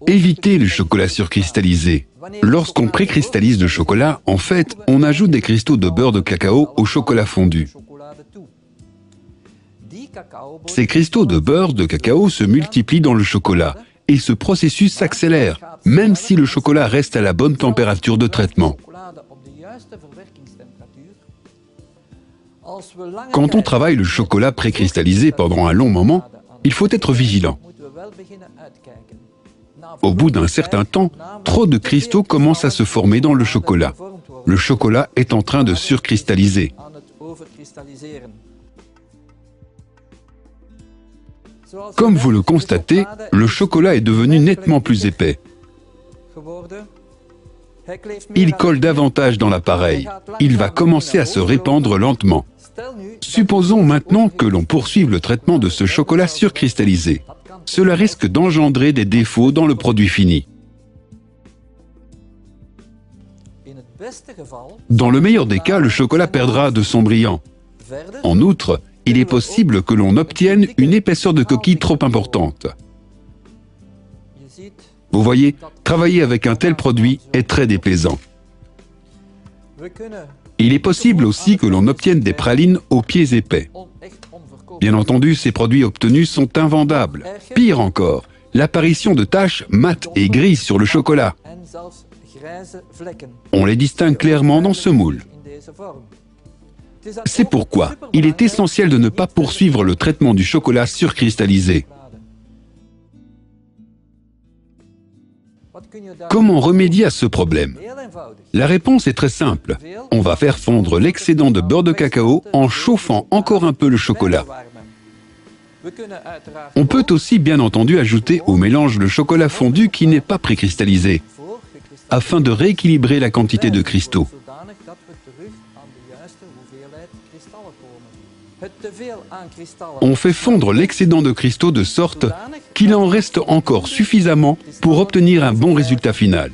Évitez le chocolat surcristallisé. Lorsqu'on précristallise le chocolat, en fait, on ajoute des cristaux de beurre de cacao au chocolat fondu. Ces cristaux de beurre de cacao se multiplient dans le chocolat et ce processus s'accélère, même si le chocolat reste à la bonne température de traitement. Quand on travaille le chocolat précristallisé pendant un long moment, il faut être vigilant. Au bout d'un certain temps, trop de cristaux commencent à se former dans le chocolat. Le chocolat est en train de surcristalliser. Comme vous le constatez, le chocolat est devenu nettement plus épais. Il colle davantage dans l'appareil. Il va commencer à se répandre lentement. Supposons maintenant que l'on poursuive le traitement de ce chocolat surcristallisé. Cela risque d'engendrer des défauts dans le produit fini. Dans le meilleur des cas, le chocolat perdra de son brillant. En outre, il est possible que l'on obtienne une épaisseur de coquille trop importante. Vous voyez, travailler avec un tel produit est très déplaisant. Il est possible aussi que l'on obtienne des pralines aux pieds épais. Bien entendu, ces produits obtenus sont invendables. Pire encore, l'apparition de taches mates et grises sur le chocolat. On les distingue clairement dans ce moule. C'est pourquoi il est essentiel de ne pas poursuivre le traitement du chocolat surcristallisé. Comment remédier à ce problème? La réponse est très simple. On va faire fondre l'excédent de beurre de cacao en chauffant encore un peu le chocolat. On peut aussi bien entendu ajouter au mélange le chocolat fondu qui n'est pas précristallisé, afin de rééquilibrer la quantité de cristaux. On fait fondre l'excédent de cristaux de sorte qu'il en reste encore suffisamment pour obtenir un bon résultat final.